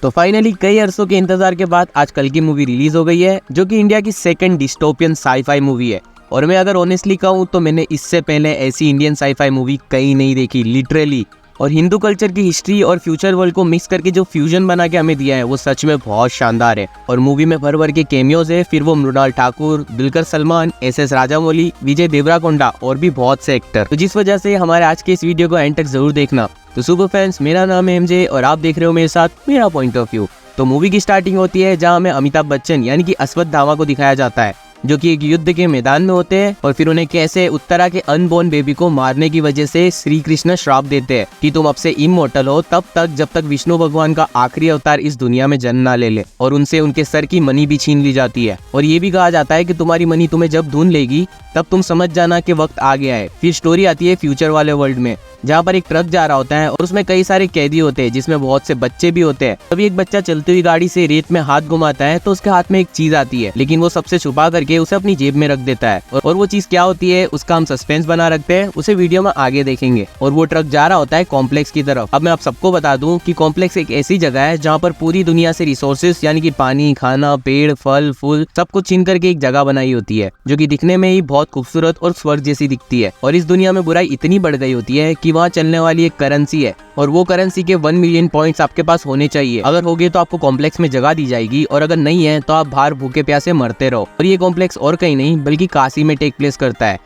तो फाइनली कई अरसों के इंतजार के बाद आज कल की मूवी रिलीज हो गई है, जो कि इंडिया की सेकंड डिस्टोपियन साईफाई मूवी है। और मैं अगर ऑनेस्टली कहूँ तो मैंने इससे पहले ऐसी इंडियन साईफाई मूवी कहीं नहीं देखी लिटरली। और हिंदू कल्चर की हिस्ट्री और फ्यूचर वर्ल्ड को मिक्स करके जो फ्यूजन बना के हमें दिया है वो सच में बहुत शानदार है। और मूवी में भर भर के कैमियोज है, फिर वो मृणाल ठाकुर, दुलकर सलमान, एस राजामौली, विजय देवराकोंडा और भी बहुत से एक्टर। तो जिस वजह से हमारे आज के इस वीडियो को एंड तक जरूर देखना। तो सुपर फैंस, मेरा नाम है एमजे और आप देख रहे हो मेरे साथ मेरा पॉइंट ऑफ व्यू। तो मूवी की स्टार्टिंग होती है जहां हमें अमिताभ बच्चन यानी कि अश्वत्थामा को दिखाया जाता है, जो कि एक युद्ध के मैदान में होते हैं और फिर उन्हें कैसे उत्तरा के अनबोर्न बेबी को मारने की वजह से श्री कृष्ण श्राप देते हैं कि तुम अब से इमोर्टल हो तब तक जब तक विष्णु भगवान का आखिरी अवतार इस दुनिया में जन्म ना ले ले। और उनसे उनके सर की मनी भी छीन ली जाती है और ये भी कहा जाता है कि तुम्हारी मनी तुम्हें जब ढूंढ लेगी तब तुम समझ जाना कि वक्त आ गया है। फिर स्टोरी आती है फ्यूचर वाले वर्ल्ड में, जहाँ पर एक ट्रक जा रहा होता है और उसमें कई सारे कैदी होते हैं जिसमें बहुत से बच्चे भी होते हैं। तभी एक बच्चा चलती हुई गाड़ी से रेत में हाथ घुमाता है तो उसके हाथ में एक चीज आती है, लेकिन वो सबसे छुपा करके उसे अपनी जेब में रख देता है। और वो चीज क्या होती है उसका हम सस्पेंस बना रखते हैं, उसे वीडियो में आगे देखेंगे। और वो ट्रक जा रहा होता है कॉम्प्लेक्स की तरफ। अब मैं आप सबको बता दूं कि कॉम्प्लेक्स एक ऐसी जगह है जहाँ पर पूरी दुनिया से रिसोर्सेज यानी कि पानी, खाना, पेड़, फल, फूल सब कुछ छीन करके एक जगह बनाई होती है, जो कि दिखने में ही बहुत खूबसूरत और स्वर्ग जैसी दिखती है। और इस दुनिया में बुराई इतनी बढ़ गई होती है कि वहाँ चलने वाली एक करेंसी है और वो करेंसी के 1 मिलियन पॉइंट्स आपके पास होने चाहिए। अगर होगे तो आपको कॉम्प्लेक्स में जगह दी जाएगी और अगर नहीं है तो आप बाहर भूखे प्यासे मरते रहो। और ये कॉम्प्लेक्स और कहीं नहीं बल्कि काशी में टेक प्लेस करता है।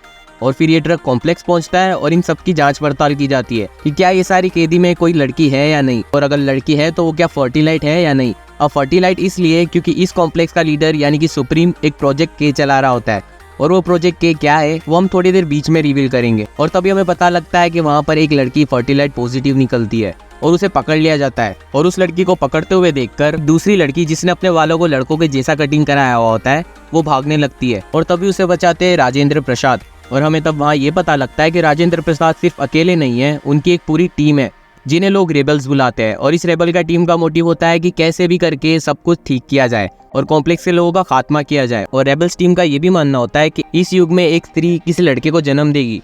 और फिर ये ट्रक कॉम्प्लेक्स पहुंचता है और इन सब की जांच पड़ताल की जाती है कि क्या ये सारी कैदी में कोई लड़की है या नहीं, और अगर लड़की है तो वो क्या फर्टिलाइट है या नहीं। अब फर्टिलाइट इसलिए क्योंकि इस कॉम्प्लेक्स का लीडर यानी कि सुप्रीम एक प्रोजेक्ट के चला रहा होता है और वो प्रोजेक्ट के क्या है वो हम थोड़ी देर बीच में रिवील करेंगे। और तभी हमें पता लगता है कि वहाँ पर एक लड़की फर्टिलाइट पॉजिटिव निकलती है और उसे पकड़ लिया जाता है। और उस लड़की को पकड़ते हुए देखकर दूसरी लड़की जिसने अपने वालों को लड़कों के जैसा कटिंग कराया हुआ होता है वो भागने लगती है और तभी उसे बचाते हैं राजेंद्र प्रसाद। और हमें तब वहाँ ये पता लगता है कि राजेंद्र प्रसाद सिर्फ अकेले नहीं है, उनकी एक पूरी टीम है जिन्हें लोग रेबल्स बुलाते हैं। और इस रेबल का टीम का मोटिव होता है कि कैसे भी करके सब कुछ ठीक किया जाए और कॉम्प्लेक्स के लोगों का खात्मा किया जाए। और रेबल्स टीम का ये भी मानना होता है कि इस युग में एक स्त्री किसी लड़के को जन्म देगी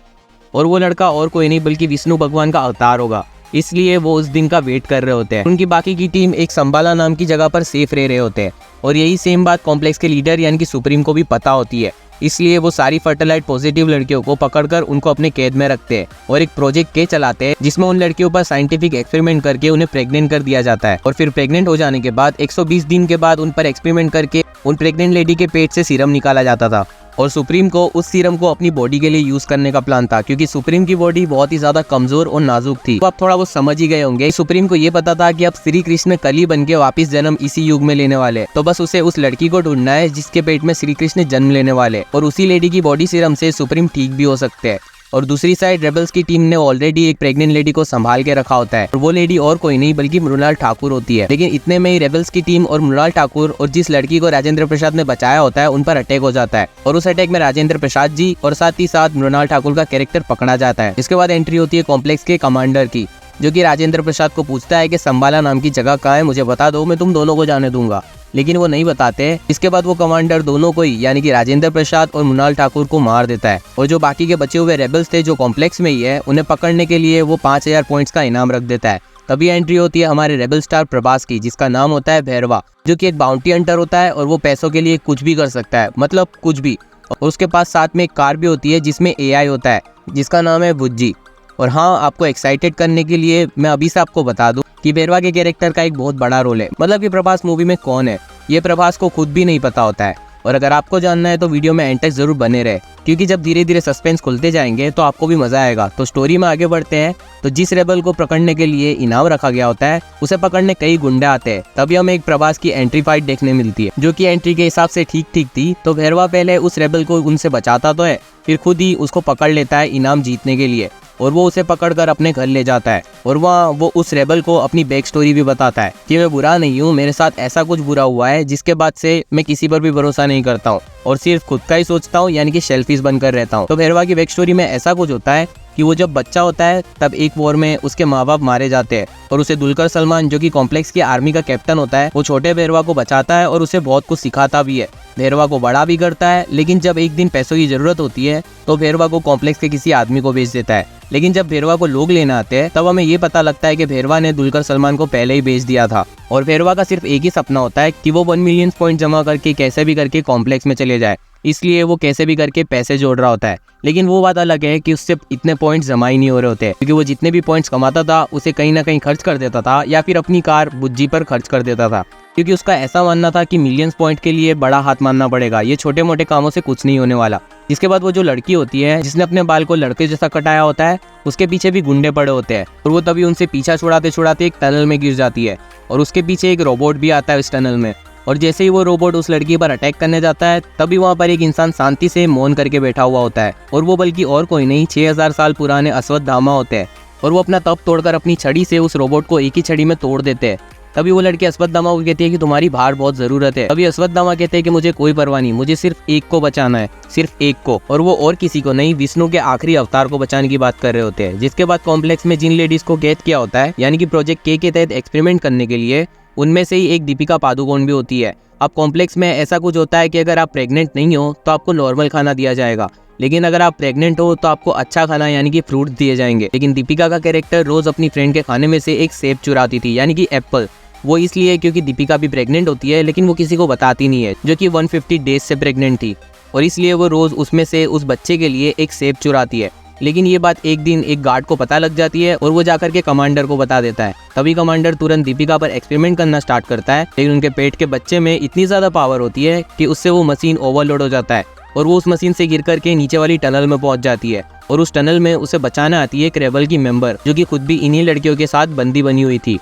और वो लड़का और कोई नहीं बल्कि विष्णु भगवान का अवतार होगा, इसलिए वो उस दिन का वेट कर रहे होते हैं। उनकी बाकी की टीम एक संबाला नाम की जगह पर सेफ रह रहे होते हैं और यही सेम बात कॉम्प्लेक्स के लीडर यानी कि सुप्रीम को भी पता होती है, इसलिए वो सारी फर्टिलाइट पॉजिटिव लड़कियों को पकड़कर उनको अपने कैद में रखते हैं और एक प्रोजेक्ट के चलाते हैं जिसमें उन लड़कियों पर साइंटिफिक एक्सपेरिमेंट करके उन्हें प्रेग्नेंट कर दिया जाता है। और फिर प्रेग्नेंट हो जाने के बाद 120 दिन के बाद उन पर एक्सपेरिमेंट करके उन प्रेग्नेंट लेडी के पेट से सीरम निकाला जाता था। और सुप्रीम को उस सीरम को अपनी बॉडी के लिए यूज करने का प्लान था, क्योंकि सुप्रीम की बॉडी बहुत ही ज्यादा कमजोर और नाजुक थी। तो आप थोड़ा वो समझ ही गए होंगे। सुप्रीम को ये पता था कि अब श्री कृष्ण कली बन के वापिस जन्म इसी युग में लेने वाले, तो बस उसे उस लड़की को ढूंढना है जिसके पेट में श्री कृष्ण जन्म लेने वाले, और उसी लेडी की बॉडी सीरम से सुप्रीम ठीक भी हो सकते हैं। और दूसरी साइड रेबल्स की टीम ने ऑलरेडी एक प्रेग्नेंट लेडी को संभाल के रखा होता है और वो लेडी और कोई नहीं बल्कि मृणाल ठाकुर होती है। लेकिन इतने में ही रेबल्स की टीम और मृणाल ठाकुर और जिस लड़की को राजेंद्र प्रसाद ने बचाया होता है उन पर अटैक हो जाता है और उस अटैक में राजेंद्र प्रसाद जी और साथ ही साथ मृणाल ठाकुर का कैरेक्टर पकड़ा जाता है। इसके बाद एंट्री होती है कॉम्प्लेक्स के कमांडर की, जो कि राजेंद्र प्रसाद को पूछता है कि संबाला नाम की जगह कहाँ है, मुझे बता दो, मैं तुम दोनों को जाने दूंगा। लेकिन वो नहीं बताते। इसके बाद वो कमांडर दोनों को ही यानी कि राजेंद्र प्रसाद और मृणाल ठाकुर को मार देता है और जो बाकी के बचे हुए रेबल्स थे जो कॉम्प्लेक्स में ही है उन्हें पकड़ने के लिए वो 5000 पॉइंट्स का इनाम रख देता है। तभी एंट्री होती है हमारे रेबल स्टार प्रभास की, जिसका नाम होता है भैरवा, जो कि एक बाउंटी हंटर होता है और वो पैसों के लिए कुछ भी कर सकता है, मतलब कुछ भी। और उसके पास साथ में एक कार भी होती है जिसमें AI होता है जिसका नाम है बुज्जी। और हाँ, आपको एक्साइटेड करने के लिए मैं अभी से आपको बता दूं कि भैरवा के कैरेक्टर का एक बहुत बड़ा रोल है। मतलब कि प्रभास मूवी में कौन है ये प्रभास को खुद भी नहीं पता होता है। और अगर आपको जानना है तो वीडियो में एंड तक जरूर बने रहे, क्योंकि जब धीरे धीरे सस्पेंस खुलते जाएंगे तो आपको भी मजा आएगा। तो स्टोरी में आगे बढ़ते हैं। तो जिस रेबल को पकड़ने के लिए इनाम रखा गया होता है उसे पकड़ने कई गुंडे आते हैं। तभी हमें एक प्रभास की एंट्री फाइट देखने मिलती है, जो कि एंट्री के हिसाब से ठीक ठीक थी। तो भैरवा पहले उस रेबल को उनसे बचाता तो है, फिर खुद ही उसको पकड़ लेता है इनाम जीतने के लिए और वो उसे पकड़कर अपने घर ले जाता है। और वहाँ वो उस रेबल को अपनी बैक स्टोरी भी बताता है कि मैं बुरा नहीं हूँ, मेरे साथ ऐसा कुछ बुरा हुआ है जिसके बाद से मैं किसी पर भी भरोसा नहीं करता हूँ और सिर्फ खुद का ही सोचता हूँ, यानी कि सेल्फिश बनकर रहता हूँ। तो भैरवा की बैक स्टोरी में ऐसा कुछ होता है कि वो जब बच्चा होता है तब एक वॉर में उसके माँ बाप मारे जाते हैं और उसे दुलकर सलमान जो कि कॉम्प्लेक्स की आर्मी का कैप्टन होता है वो छोटे भैरवा को बचाता है और उसे बहुत कुछ सिखाता भी है। भैरवा को बड़ा भी करता है, लेकिन जब एक दिन पैसों की जरूरत होती है तो भैरवा को कॉम्प्लेक्स के किसी आदमी को बेच देता है। लेकिन जब भैरवा को लोग लेने आते हैं तब हमें ये पता लगता है कि भैरवा ने दुलकर सलमान को पहले ही बेच दिया था और भैरवा का सिर्फ एक ही सपना होता है कि वो 1 मिलियन पॉइंट जमा करके कैसे भी करके कॉम्प्लेक्स में चले जाए। इसलिए वो कैसे भी करके पैसे जोड़ रहा होता है। लेकिन वो बात अलग है कि उससे इतने पॉइंट्स जमा ही नहीं हो रहे होते, क्योंकि वो जितने भी पॉइंट्स कमाता था उसे कहीं ना कहीं खर्च कर देता था या फिर अपनी कार बुज्जी पर खर्च कर देता था, क्योंकि उसका ऐसा मानना था कि मिलियंस पॉइंट के लिए बड़ा हाथ मानना पड़ेगा, ये छोटे मोटे कामों से कुछ नहीं होने वाला। जिसके बाद वो जो लड़की होती है जिसने अपने बाल को लड़के जैसा कटाया होता है उसके पीछे भी गुंडे पड़े होते हैं और वो तभी उनसे पीछा छुड़ाते छुड़ाते एक टनल में गिर जाती है और उसके पीछे एक रोबोट भी आता है इस टनल में। और जैसे ही वो रोबोट उस लड़की पर अटैक करने जाता है तभी वहाँ पर एक इंसान शांति से मौन करके बैठा हुआ होता है और वो बल्कि और कोई नहीं 6000 साल पुराने अश्वत्थामा होते हैं और वो अपना तप तोड़कर अपनी छड़ी से उस रोबोट को एक ही छड़ी में तोड़ देते हैं। तभी वो लड़की अश्वत्थामा को कहती है कि तुम्हारी बाहर बहुत जरूरत है। तभी अश्वत्थामा कहते हैं कि मुझे कोई परवाह नहीं, मुझे सिर्फ एक को बचाना है, सिर्फ एक को, और वो और किसी को नहीं, विष्णु के आखिरी अवतार को बचाने की बात कर रहे होते हैं। जिसके बाद कॉम्प्लेक्स में जिन लेडीज को कैद किया होता है यानी कि प्रोजेक्ट के तहत एक्सपेरिमेंट करने के लिए, उनमें से ही एक दीपिका पादुकोण भी होती है। अब कॉम्प्लेक्स में ऐसा कुछ होता है कि अगर आप प्रेग्नेंट नहीं हो तो आपको नॉर्मल खाना दिया जाएगा, लेकिन अगर आप प्रेग्नेंट हो तो आपको अच्छा खाना यानी कि फ्रूट दिए जाएंगे। लेकिन दीपिका का कैरेक्टर रोज अपनी फ्रेंड के खाने में से एक सेब चुराती थी यानी कि एप्पल। वो इसलिए क्योंकि दीपिका भी प्रेग्नेंट होती है लेकिन वो किसी को बताती नहीं है, जो कि 150 डेज से प्रेग्नेंट थी, और इसलिए वो रोज उसमें से उस बच्चे के लिए एक सेब चुराती है। लेकिन ये बात एक दिन एक गार्ड को पता लग जाती है और वो जाकर के कमांडर को बता देता है। तभी कमांडर तुरंत दीपिका पर एक्सपेरिमेंट करना स्टार्ट करता है, लेकिन उनके पेट के बच्चे में इतनी ज्यादा पावर होती है कि उससे वो मशीन ओवरलोड हो जाता है और वो उस मशीन से गिर करके नीचे वाली टनल में पहुंच जाती है और उस टनल में उसे बचाना आती है एक रेबल की मेंबर, जो कि खुद भी इन्हीं लड़कियों के साथ बंदी बनी हुई थी।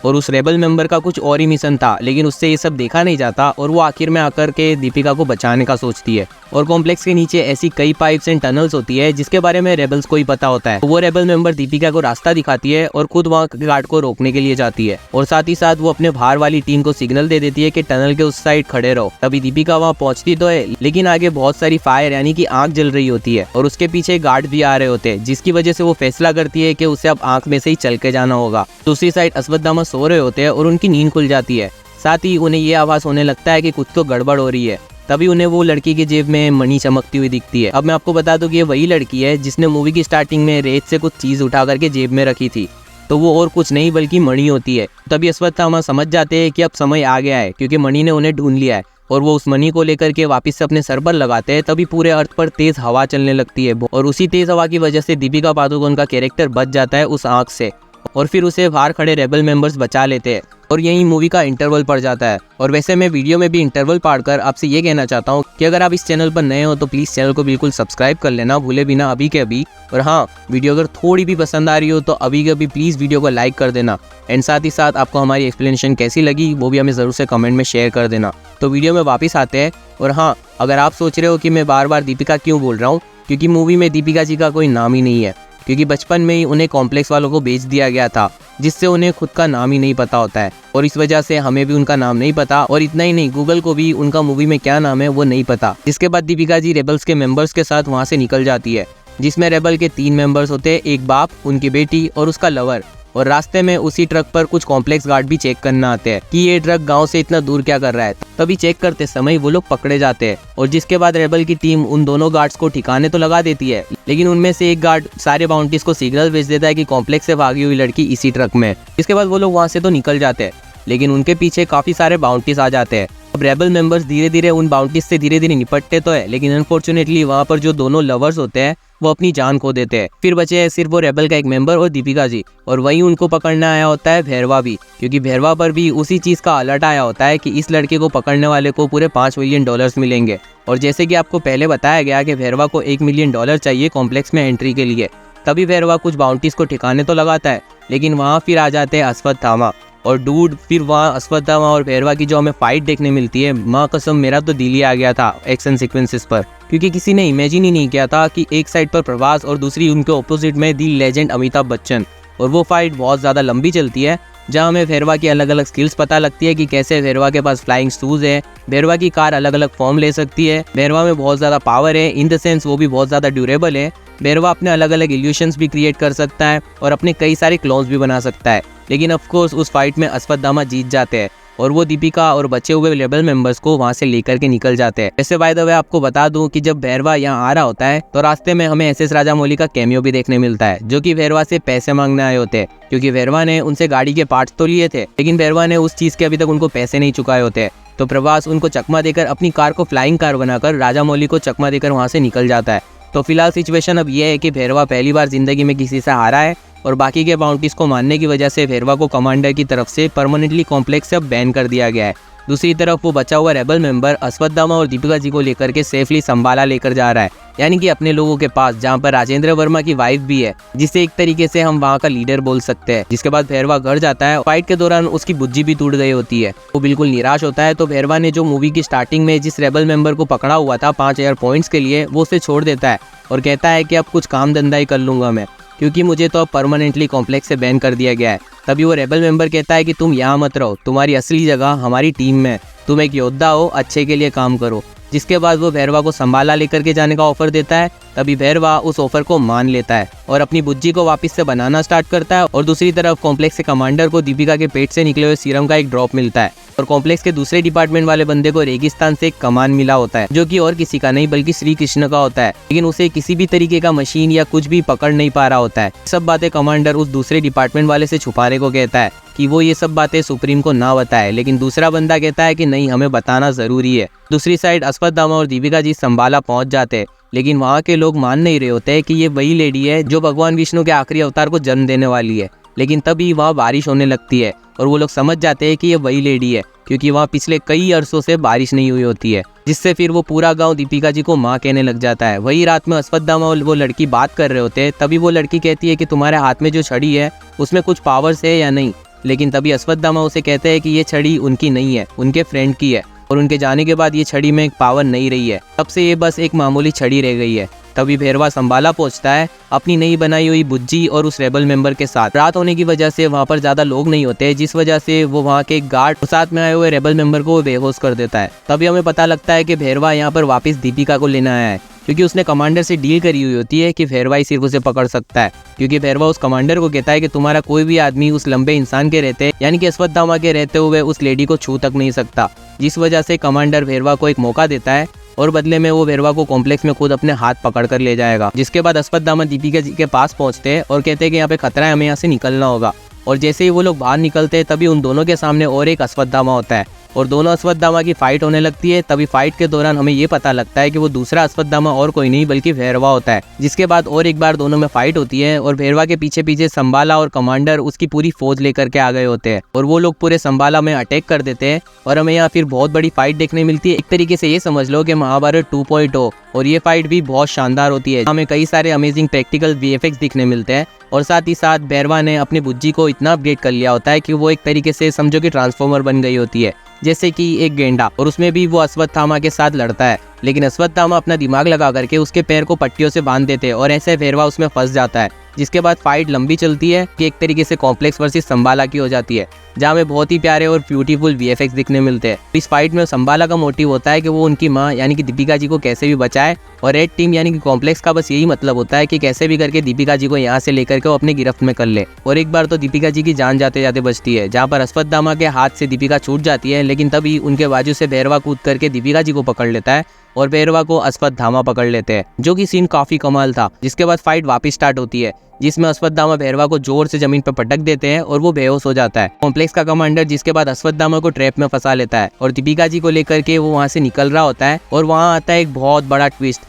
और उस रेबल मेंबर का कुछ और ही मिशन था, लेकिन उससे ये सब देखा नहीं जाता और वो आखिर में आकर के दीपिका को बचाने का सोचती है। और कॉम्प्लेक्स के नीचे ऐसी कई पाइप्स एंड टनल्स होती है जिसके बारे में रेबल्स को ही पता होता है। वो रेबल मेंबर दीपिका को रास्ता दिखाती है और खुद वहाँ गार्ड को रोकने के लिए जाती है और साथ ही साथ वो अपने बाहर वाली टीम को सिग्नल दे देती है कि टनल के उस साइड खड़े रहो। तभी दीपिका वहाँ पहुंचती तो है, लेकिन आगे बहुत सारी फायर यानी कि आग जल रही होती है और उसके पीछे गार्ड भी आ रहे होते हैं, जिसकी वजह से वो फैसला करती है कि उसे अब आंख में से ही चल के जाना होगा। दूसरी साइड अश्वत्थामा सो रहे होते हैं और उनकी नींद खुल जाती है। साथ ही उन्हें ये आवाज होने लगता है कि कुछ तो गड़बड़ हो रही है। तभी उन्हें वो लड़की की जेब में मणि चमकती हुई दिखती है। अब मैं आपको बता दूं कि ये वही लड़की है जिसने मूवी की स्टार्टिंग में रेत से कुछ चीज उठा करके जेब में रखी थी, तो वो और कुछ नहीं बल्कि मणि होती है। तभी अश्वत्थामा समझ जाते हैं कि अब समय आ गया है, क्योंकि मणि ने उन्हें ढूंढ लिया है और वो उस मणि को लेकर के वापस से अपने सर पर लगाते हैं। तभी पूरे अर्थ पर तेज हवा चलने लगती है और उसी तेज हवा की वजह से दीपिका पादुकोण का कैरेक्टर बच जाता है उस आग से और फिर उसे बाहर खड़े रेबल मेंबर्स बचा लेते हैं और यही मूवी का इंटरवल पड़ जाता है। और वैसे मैं वीडियो में भी इंटरवल पाड़कर आपसे ये कहना चाहता हूँ कि अगर आप इस चैनल पर नए हो तो प्लीज़ चैनल को बिल्कुल सब्सक्राइब कर लेना, भूले बिना अभी के अभी। और हाँ, वीडियो अगर थोड़ी भी पसंद आ रही हो तो अभी के अभी प्लीज़ वीडियो को लाइक कर देना एंड साथ ही साथ आपको हमारी एक्सप्लेनेशन कैसी लगी वो भी हमें ज़रूर से कमेंट में शेयर कर देना। तो वीडियो में वापस आते हैं। और हाँ, अगर आप सोच रहे हो कि मैं बार बार दीपिका क्यों बोल रहा हूँ, क्योंकि मूवी में दीपिका जी का कोई नाम ही नहीं है, क्योंकि बचपन में ही उन्हें कॉम्प्लेक्स वालों को बेच दिया गया था, जिससे उन्हें खुद का नाम ही नहीं पता होता है और इस वजह से हमें भी उनका नाम नहीं पता। और इतना ही नहीं, गूगल को भी उनका मूवी में क्या नाम है वो नहीं पता। जिसके बाद दीपिका जी रेबल्स के मेंबर्स के साथ वहाँ से निकल जाती है, जिसमें रेबल के 3 मेंबर्स होते हैं, एक बाप, उनकी बेटी और उसका लवर। और रास्ते में उसी ट्रक पर कुछ कॉम्प्लेक्स गार्ड भी चेक करना आते हैं कि ये ट्रक गांव से इतना दूर क्या कर रहा है। तभी चेक करते समय वो लोग पकड़े जाते हैं और जिसके बाद रेबल की टीम उन दोनों गार्ड्स को ठिकाने तो लगा देती है, लेकिन उनमें से एक गार्ड सारे बाउंटीज को सिग्नल भेज देता है कि कॉम्प्लेक्स से भागी हुई लड़की इसी ट्रक में। इसके बाद वो लोग वहाँ से तो निकल जाते हैं, लेकिन उनके पीछे काफी सारे बाउंटीज आ जाते हैं। अब रेबल मेंबर्स धीरे धीरे उन बाउंटीज से धीरे धीरे निपटते तो है, लेकिन अनफॉर्चुनेटली वहाँ पर जो दोनों लवर्स होते हैं वो अपनी जान खो देते हैं। फिर बचे हैं सिर्फ वो रेबल का एक मेंबर और दीपिका जी, और वहीं उनको पकड़ने आया होता है भैरवा भी, क्योंकि भैरवा पर भी उसी चीज का अलर्ट आया होता है कि इस लड़के को पकड़ने वाले को पूरे $5 मिलियन मिलेंगे। और जैसे कि आपको पहले बताया गया कि भैरवा को $1 मिलियन चाहिए कॉम्प्लेक्स में एंट्री के लिए। तभी भैरवा कुछ बाउंटीज को ठिकाने तो लगाता है, लेकिन वहाँ फिर आ जाते हैं अश्वत्थामा और डूड। फिर वहाँ अश्वत्थामा और भैरवा की जो हमें फाइट देखने मिलती है, माँ कसम मेरा तो दिल ही आ गया था एक्शन सीक्वेंसेस पर, क्योंकि किसी ने इमेजिन ही नहीं किया था कि एक साइड पर प्रभास और दूसरी उनके ऑपोजिट में दी लेजेंड अमिताभ बच्चन। और वो फाइट बहुत ज़्यादा लंबी चलती है, जहाँ हमें भैरवा की अलग अलग स्किल्स पता लगती है कि कैसे भैरवा के पास फ्लाइंग शूज है, भैरवा की कार अलग अलग फॉर्म ले सकती है, भैरवा में बहुत ज़्यादा पावर है, इन द सेंस वो भी बहुत ज़्यादा ड्यूरेबल है। भैरवा अपने अलग अलग इल्यूशंस भी क्रिएट कर सकता है और अपने कई सारे क्लोन्स भी बना सकता है, लेकिन ऑफ कोर्स उस फाइट में अश्वत्थामा जीत जाते हैं और वो दीपिका और बचे हुए रेबल मेंबर्स को वहां से लेकर के निकल जाते हैं। ऐसे बाय द वे आपको बता दूं कि जब भैरवा यहाँ आ रहा होता है तो रास्ते में हमें एसएस राजामौली का कैमियो भी देखने मिलता है, जो कि भैरवा से पैसे मांगने आए होते हैं, क्योंकि भैरवा ने उनसे गाड़ी के पार्ट्स तो लिए थे, लेकिन भैरवा ने उस चीज के अभी तक उनको पैसे नहीं चुकाए होते। तो प्रभास उनको चकमा देकर अपनी कार को फ्लाइंग कार बनाकर राजामौली को चकमा देकर वहां से निकल जाता है। तो फिलहाल सिचुएशन अब यह है कि भैरवा पहली बार जिंदगी में किसी से हारा है और बाकी के बाउंटीज को मानने की वजह से भैरवा को कमांडर की तरफ से परमानेंटली कॉम्प्लेक्स से अब बैन कर दिया गया है। दूसरी तरफ वो बचा हुआ रेबल मेंबर अश्वत्थामा और दीपिका जी को लेकर के सेफली संभाला लेकर जा रहा है, यानी कि अपने लोगों के पास, जहाँ पर राजेंद्र वर्मा की वाइफ भी है, जिसे एक तरीके से हम वहाँ का लीडर बोल सकते हैं। जिसके बाद भैरवा घर जाता है। फाइट के दौरान उसकी बुज्जी भी टूट गई होती है, वो बिल्कुल निराश होता है। तो भैरवा ने जो मूवी की स्टार्टिंग में जिस रेबल मेंबर को पकड़ा हुआ था 5000 पॉइंट्स के लिए, वो उसे छोड़ देता है और कहता है कि अब कुछ काम धंधा ही कर लूंगा मैं, क्योंकि मुझे तो अब परमानेंटली कॉम्प्लेक्स से बैन कर दिया गया है। तभी वो रेबल मेंबर कहता है कि तुम यहाँ मत रहो, तुम्हारी असली जगह हमारी टीम में, तुम एक योद्धा हो, अच्छे के लिए काम करो। जिसके बाद वो भैरवा को संभाला लेकर के जाने का ऑफर देता है। तभी भैरवा उस ऑफर को मान लेता है और अपनी बुज्जी को वापस से बनाना स्टार्ट करता है। और दूसरी तरफ कॉम्प्लेक्स के कमांडर को दीपिका के पेट से निकले हुए सीरम का एक ड्रॉप मिलता है और कॉम्प्लेक्स के दूसरे डिपार्टमेंट वाले बंदे को रेगिस्तान से एक कमान मिला होता है, जो कि और किसी का नहीं बल्कि श्री कृष्ण का होता है, लेकिन उसे किसी भी तरीके का मशीन या कुछ भी पकड़ नहीं पा रहा होता है। सब बातें कमांडर उस दूसरे डिपार्टमेंट वाले से छुपाने को कहता है कि वो ये सब बातें सुप्रीम को ना बताए, लेकिन दूसरा बंदा कहता है कि नहीं, हमें बताना जरूरी है। दूसरी साइड अश्वत्थामा और दीपिका जी संभाला पहुंच जाते हैं, लेकिन वहाँ के लोग मान नहीं रहे होते कि ये वही लेडी है जो भगवान विष्णु के आखिरी अवतार को जन्म देने वाली है। लेकिन तभी वहाँ बारिश होने लगती है और वो लोग समझ जाते हैं कि ये वही लेडी है, क्योंकि वहाँ पिछले कई अरसों से बारिश नहीं हुई होती है, जिससे फिर वो पूरा गांव दीपिका जी को माँ कहने लग जाता है। वही रात में अश्वत्थामा और वो लड़की बात कर रहे होते हैं, तभी वो लड़की कहती है कि तुम्हारे हाथ में जो छड़ी है उसमें कुछ पावर्स है या नहीं। लेकिन तभी अश्वत्थामा उसे कहते हैं कि ये छड़ी उनकी नहीं है, उनके फ्रेंड की है, और उनके जाने के बाद ये छड़ी में एक पावर नहीं रही है, तब से ये बस एक मामूली छड़ी रह गई है। तभी भैरवा संभाला पहुंचता है अपनी नई बनाई हुई बुज्जी और उस रेबल मेंबर के साथ। रात होने की वजह से वहां पर ज्यादा लोग नहीं होते, जिस वजह से वो वहां के गार्ड साथ में आए हुए रेबल मेंबर को बेहोश कर देता है। तभी हमें पता लगता है कि भैरवा यहाँ पर वापस दीपिका को लेना आया है, क्योंकि उसने कमांडर से डील करी हुई होती है कि भैरवा ही सिर्फ उसे पकड़ सकता है। क्योंकि भैरवा उस कमांडर को कहता है कि तुम्हारा कोई भी आदमी उस लंबे इंसान के रहते, यानी कि अश्वत्थामा के रहते हुए उस लेडी को छू तक नहीं सकता। जिस वजह से कमांडर भैरवा को एक मौका देता है और बदले में वो भैरवा को कॉम्प्लेक्स में खुद अपने हाथ पकड़ कर ले जाएगा। जिसके बाद अश्वत्थामा दीपिका जी के पास पहुंचते हैं और कहते हैं कि यहाँ पे खतरा है, हमें यहाँ से निकलना होगा। और जैसे ही वो लोग बाहर निकलते हैं तभी उन दोनों के सामने और एक अश्वत्थामा होता है और दोनों अश्वत्थामा की फाइट होने लगती है। तभी फाइट के दौरान हमें ये पता लगता है कि वो दूसरा अश्वत्थामा और कोई नहीं बल्कि भैरवा होता है। जिसके बाद और एक बार दोनों में फाइट होती है और भैरवा के पीछे पीछे संभाला और कमांडर उसकी पूरी फौज लेकर के आ गए होते हैं और वो लोग पूरे संभाला में अटैक कर देते हैं और हमें यहाँ फिर बहुत बड़ी फाइट देखने मिलती है। एक तरीके से ये समझ लो कि महाभारत 2.0, और ये फाइट भी बहुत शानदार होती है। हमें कई सारे अमेजिंग प्रैक्टिकल वीएफएक्स दिखने मिलते हैं और साथ ही साथ भैरवा ने अपनी बुज्जी को इतना अपग्रेड कर लिया होता है कि वो एक तरीके से समझो कि ट्रांसफॉर्मर बन गई होती है, जैसे कि एक गेंडा, और उसमें भी वो अश्वत्थामा के साथ लड़ता है। लेकिन अश्वत्थामा अपना दिमाग लगा करके उसके पैर को पट्टियों से बांध देते हैं और ऐसे भैरवा उसमें फंस जाता है। जिसके बाद फाइट लंबी चलती है कि एक तरीके से कॉम्प्लेक्स वर्सेस संभाला की हो जाती है, जहाँ में बहुत ही प्यारे और ब्यूटीफुल वीएफएक्स दिखने मिलते हैं। इस फाइट में संभाला का मोटिव होता है कि वो उनकी माँ यानी कि दीपिका जी को कैसे भी बचाए, और रेड टीम यानी कि कॉम्प्लेक्स का बस यही मतलब होता है कि कैसे भी करके दीपिका जी को यहाँ से लेकर के वो अपने गिरफ्त में कर ले। और एक बार तो दीपिका जी की जान जाते जाते बचती है, जहाँ पर अश्वत्थामा के हाथ से दीपिका छूट जाती है, लेकिन तभी उनके बाजू से भैरवा कूद करके दीपिका जी को पकड़ लेता है और भैरवा को अश्वत्थामा पकड़ लेते हैं, जो कि सीन काफी कमाल था। जिसके बाद फाइट वापस स्टार्ट होती है, जिसमें अश्वत्थामा भैरवा को जोर से जमीन पर पटक देते हैं और वो बेहोश हो जाता है। कॉम्प्लेक्स का कमांडर जिसके बाद अश्वत्थामा को ट्रैप में फंसा लेता है और दीपिका जी को लेकर के वो वहां से निकल रहा होता है। और वहां आता है एक बहुत बड़ा ट्विस्ट,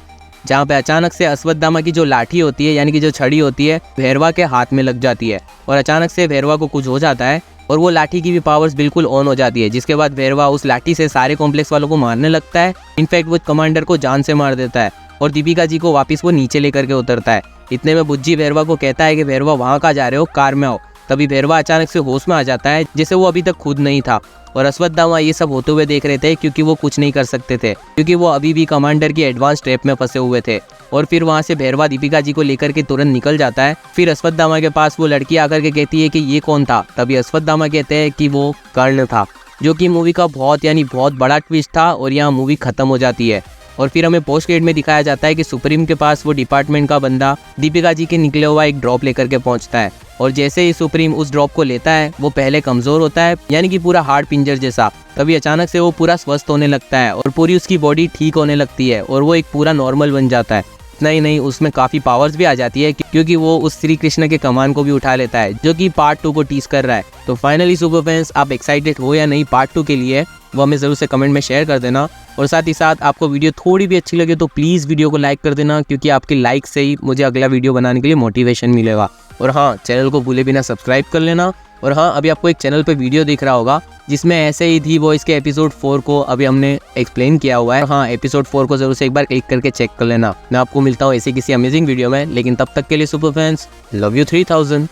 जहाँ पे अचानक से अश्वत्थामा की जो लाठी होती है यानी कि जो छड़ी होती है भैरवा के हाथ में लग जाती है और अचानक से भैरवा को कुछ हो जाता है और वो लाठी की भी पावर्स बिल्कुल ऑन हो जाती है। जिसके बाद भैरवा उस लाठी से सारे कॉम्प्लेक्स वालों को मारने लगता है। इनफैक्ट वो कमांडर को जान से मार देता है और दीपिका जी को वापस वो नीचे लेकर के उतरता है। इतने में बुज्जी भैरवा को कहता है कि भैरवा वहाँ कहाँ जा रहे हो, कार में आओ। तभी भैरवा अचानक से होश में आ जाता है, जैसे वो अभी तक खुद नहीं था। और अश्वत्थामा ये सब होते हुए देख रहे थे क्योंकि वो कुछ नहीं कर सकते थे, क्योंकि वो अभी भी कमांडर की एडवांस ट्रैप में फंसे हुए थे। और फिर वहाँ से भैरवा दीपिका जी को लेकर के तुरंत निकल जाता है। फिर अश्वत्थामा के पास वो लड़की आकर के कहती है कि ये कौन था। तभी अश्वत्थामा कहते हैं कि वो कर्ण था, जो कि मूवी का बहुत बड़ा ट्विस्ट था और यहाँ मूवी खत्म हो जाती है। और फिर हमें पोस्ट क्रेडिट में दिखाया जाता है कि सुप्रीम के पास वो डिपार्टमेंट का बंदा दीपिका जी के निकले हुआ एक ड्रॉप लेकर के पहुंचता है। और जैसे ही सुप्रीम उस ड्रॉप को लेता है वो पहले कमज़ोर होता है, यानी कि पूरा हार्ड पिंजर जैसा। तभी अचानक से वो पूरा स्वस्थ होने लगता है और पूरी उसकी बॉडी ठीक होने लगती है और वो एक पूरा नॉर्मल बन जाता है। नहीं, उसमें काफ़ी पावर्स भी आ जाती है क्योंकि वो उस श्री कृष्ण के कमान को भी उठा लेता है, जो कि पार्ट 2 को टीज कर रहा है। तो फाइनली सुपर फैंस, आप एक्साइटेड हो या नहीं पार्ट 2 के लिए, वो हमें ज़रूर से कमेंट में शेयर कर देना। और साथ ही साथ आपको वीडियो थोड़ी भी अच्छी लगे तो प्लीज़ वीडियो को लाइक कर देना, क्योंकि आपके लाइक से ही मुझे अगला वीडियो बनाने के लिए मोटिवेशन मिलेगा। और हाँ, चैनल को भूले बिना सब्सक्राइब कर लेना। और हाँ, अभी आपको एक चैनल पे वीडियो दिख रहा होगा जिसमें ऐसे ही थी वो इसके एपिसोड 4 को अभी हमने एक्सप्लेन किया हुआ है। हाँ, एपिसोड 4 को जरूर से एक बार क्लिक करके चेक कर लेना। मैं आपको मिलता हूँ ऐसे किसी अमेजिंग वीडियो में, लेकिन तब तक के लिए सुपर फैंस, लव यू 3000।